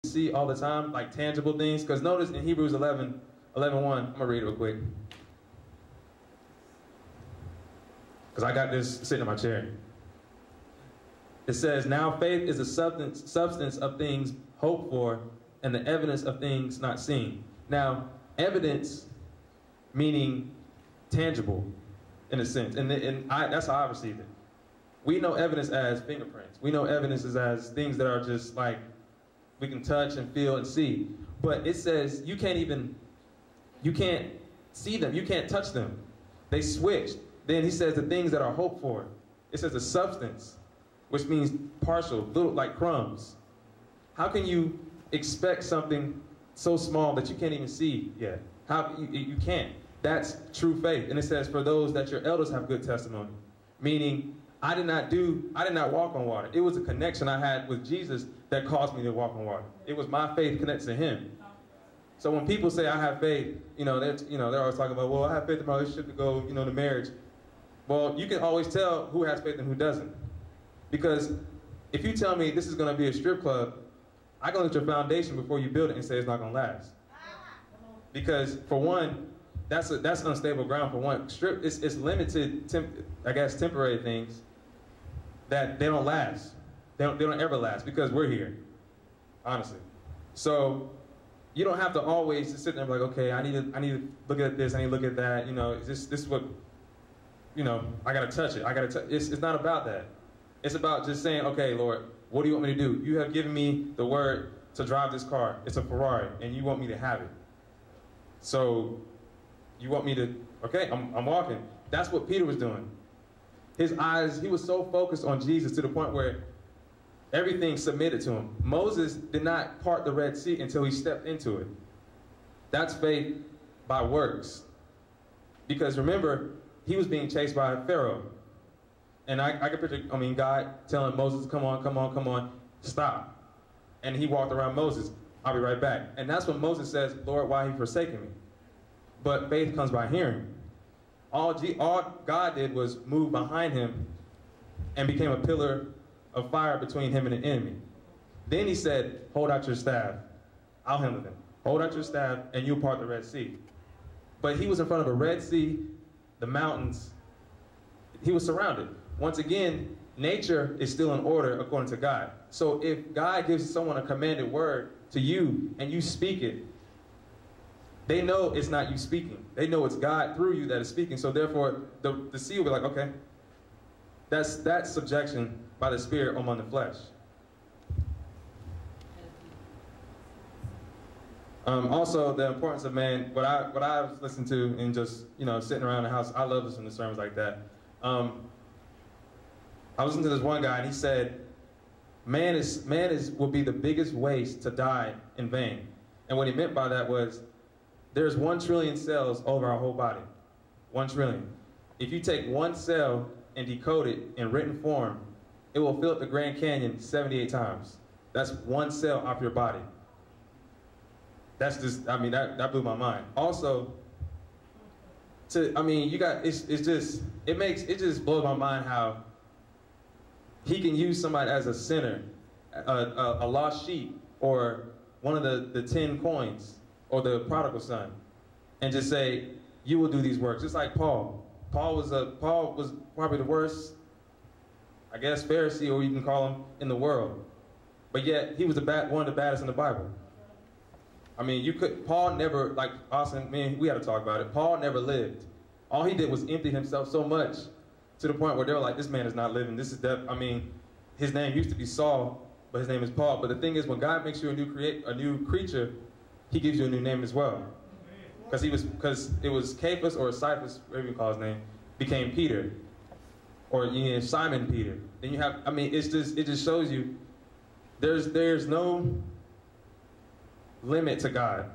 see all the time, like tangible things. Because notice in Hebrews 11:1, I'm going to read it real quick. Because I got this sitting in my chair. It says, now faith is the substance of things hoped for and the evidence of things not seen. Now, evidence meaning tangible in a sense. And that's how I received it. We know evidence as fingerprints. We know evidence as things that are just like we can touch and feel and see. But it says you can't see them. You can't touch them. They switched. Then he says the things that are hoped for. It says the substance, which means partial, little, like crumbs. How can you expect something so small that you can't even see yet? You can't. That's true faith. And it says, for those that your elders have good testimony. Meaning, I did not walk on water. It was a connection I had with Jesus that caused me to walk on water. It was my faith connected to him. So when people say I have faith, they're always talking about, well, I have faith in my relationship to go, to marriage. Well, you can always tell who has faith and who doesn't. Because if you tell me this is going to be a strip club, I can look at your foundation before you build it and say it's not going to last. Because for one, that's unstable ground. For one, strip it's limited, temporary things that they don't last. They don't ever last because we're here, honestly. So you don't have to always just sit there and be like, okay, I need to look at this, I need to look at that. This is what, I got to touch it. It's not about that. It's about just saying, okay, Lord, what do you want me to do? You have given me the word to drive this car. It's a Ferrari, and you want me to have it. So you want me to, okay, I'm walking. That's what Peter was doing. His eyes, he was so focused on Jesus to the point where everything submitted to him. Moses did not part the Red Sea until he stepped into it. That's faith by works. Because remember, he was being chased by Pharaoh. And I can picture, God telling Moses, come on, stop. And he walked around Moses, I'll be right back. And that's when Moses says, Lord, why have you forsaken me? But faith comes by hearing. All God did was move behind him and became a pillar of fire between him and the enemy. Then he said, hold out your staff. I'll handle them. Hold out your staff and you'll part the Red Sea. But he was in front of a Red Sea, the mountains. He was surrounded. Once again, nature is still in order according to God. So if God gives someone a commanded word to you and you speak it, they know it's not you speaking. They know it's God through you that is speaking. So therefore, the sea will be like, okay, that's subjection by the Spirit among the flesh. Also, the importance of man. What I was listening to and just sitting around the house. I love listening to sermons like that. I was listening to this one guy and he said, man will be the biggest waste to die in vain. And what he meant by that was, there's 1 trillion cells over our whole body. 1 trillion. If you take one cell and decode it in written form, it will fill up the Grand Canyon 78 times. That's one cell off your body. That's just, that blew my mind. Also, it just blows my mind how he can use somebody as a sinner, a lost sheep, or one of the 10 coins, or the prodigal son, and just say, you will do these works. Just like Paul. Paul was probably the worst, I guess, Pharisee, or you can call him, in the world. But yet, he was one of the baddest in the Bible. Paul never, like Austin, we had to talk about it. Paul never lived. All he did was empty himself so much to the point where they were like, this man is not living. This is death. His name used to be Saul, but his name is Paul. But the thing is, when God makes you a new creature, he gives you a new name as well. Because it was Cephas or Cephas, whatever you call his name, became Peter. Or Simon Peter. Then you have, it just shows you there's no limit to God.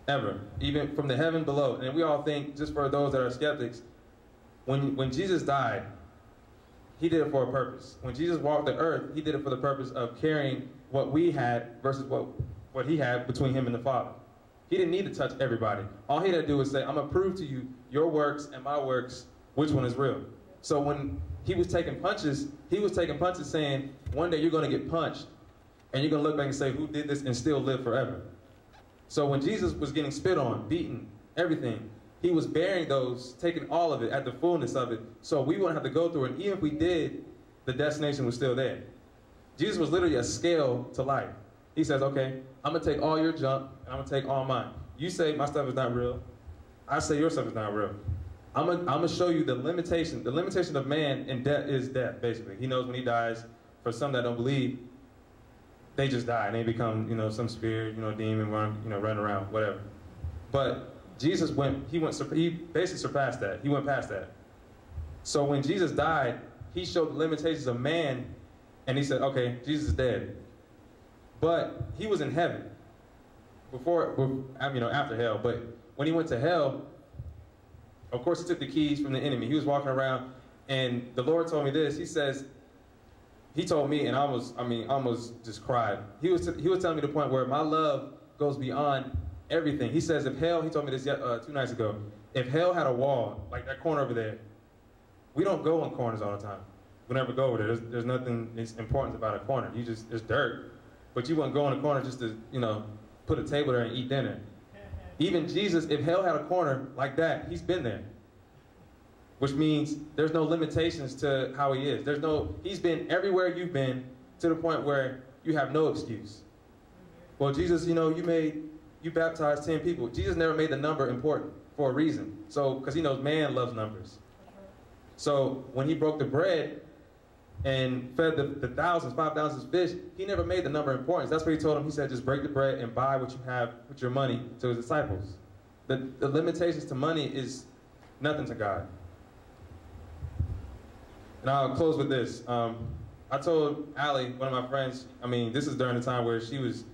Ever. Even from the heaven below. And we all think, just for those that are skeptics, when Jesus died, he did it for a purpose. When Jesus walked the earth, he did it for the purpose of carrying what we had versus what he had between him and the Father. He didn't need to touch everybody. All he had to do was say, I'm going to prove to you your works and my works, which one is real. So when he was taking punches saying, one day you're going to get punched And you're going to look back and say, who did this and still live forever? So when Jesus was getting spit on, beaten, everything, he was bearing those, taking all of it at the fullness of it, so we wouldn't have to go through it. And even if we did, the destination was still there. Jesus was literally a scale to life. He says, okay, I'm going to take all your junk, and I'm going to take all mine. You say my stuff is not real. I say your stuff is not real. I'm gonna show you the limitation. The limitation of man and death is death, basically. He knows when he dies. For some that don't believe, they just die, and they become, some spirit, demon, running around, whatever. But Jesus he basically surpassed that. He went past that. So when Jesus died, he showed the limitations of man, and he said, okay, Jesus is dead. But he was in heaven after hell. But when he went to hell, of course, he took the keys from the enemy. He was walking around, and the Lord told me this. He told me, and I almost just cried. He was telling me the point where my love goes beyond everything. He says, if hell, he told me this 2 nights ago, if hell had a wall, like that corner over there, we don't go on corners all the time. We never go over there. There's nothing important about a corner. It's dirt. But you wouldn't go in a corner just to, put a table there and eat dinner. Even Jesus, if hell had a corner like that, he's been there. Which means there's no limitations to how he is. He's been everywhere you've been, to the point where you have no excuse. Well, Jesus, you baptized 10 people. Jesus never made the number important for a reason. So, because he knows man loves numbers. So when he broke the bread and fed the thousands, 5,000 fish, he never made the number important. That's what he told them. He said, just break the bread and buy what you have with your money to his disciples. The limitations to money is nothing to God. And I'll close with this. I told Allie, one of my friends, this is during the time where the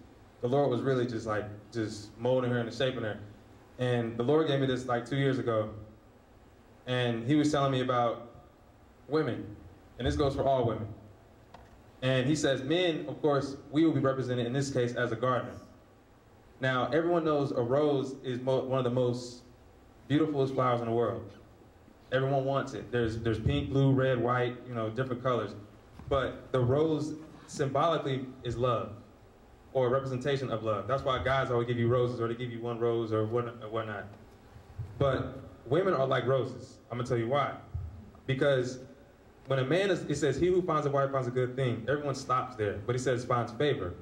Lord was really just molding her and shaping her. And the Lord gave me this 2 years ago. And he was telling me about women. And this goes for all women. And he says, men, of course, we will be represented in this case as a gardener. Now, everyone knows a rose is one of the most beautiful flowers in the world. Everyone wants it. There's pink, blue, red, white, different colors. But the rose symbolically is love, or a representation of love. That's why guys always give you roses, or they give you one rose or whatnot. But women are like roses. I'm gonna tell you why. Because when a man it says, he who finds a wife finds a good thing. Everyone stops there, but he says finds favor.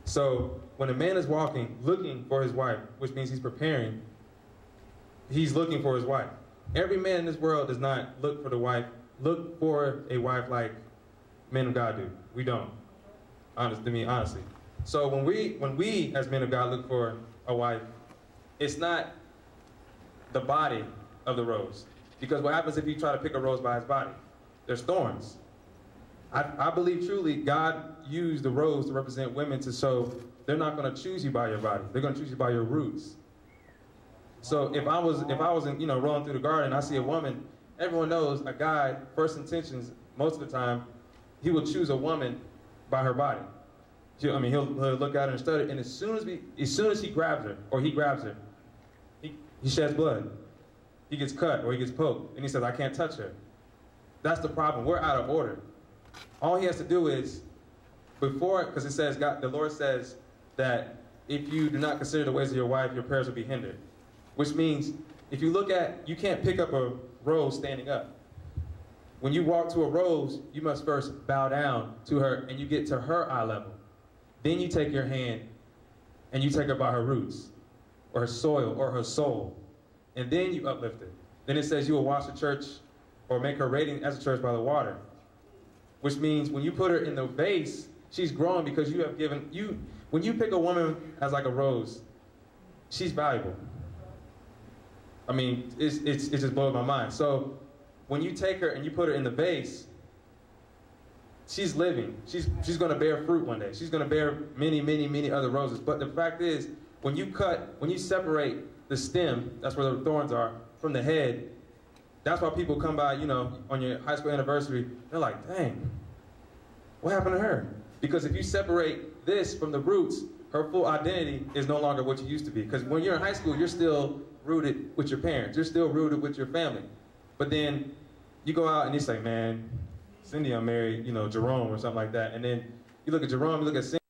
So when a man is walking, looking for his wife, which means he's preparing, he's looking for his wife. Every man in this world does not look for a wife like men of God do. We don't. Honestly. So when we as men of God look for a wife, it's not the body of the rose. Because what happens if you try to pick a rose by its body? There's thorns. I believe truly God used the rose to represent women to show they're not going to choose you by your body. They're going to choose you by your roots. So if I was rolling through the garden, I see a woman, everyone knows a guy, first intentions, most of the time, he will choose a woman by her body. He'll look at her and study, and as soon as he grabs her, or he grabs her, he sheds blood. He gets cut, or he gets poked, and he says, I can't touch her. That's the problem. We're out of order. All he has to do is, because it says, the Lord says that if you do not consider the ways of your wife, your prayers will be hindered. Which means, if you you can't pick up a rose standing up. When you walk to a rose, you must first bow down to her, and you get to her eye level. Then you take your hand, and you take her by her roots, or her soil, or her soul. And then you uplift her. Then it says you will wash the church, or make her radiant as a church by the water. Which means when you put her in the vase, she's growing because you have given, when you pick a woman as like a rose, she's valuable. It just blows my mind. So when you take her and you put her in the vase, she's living. She's going to bear fruit one day. She's going to bear many, many, many other roses. But the fact is, when you separate the stem, that's where the thorns are, from the head, that's why people come by, on your high school anniversary, they're like, dang, what happened to her? Because if you separate this from the roots, her full identity is no longer what you used to be. Because when you're in high school, you're still rooted with your parents. You're still rooted with your family. But then you go out and you say, man, Cindy, I'm married, Jerome or something like that. And then You look at Jerome, you look at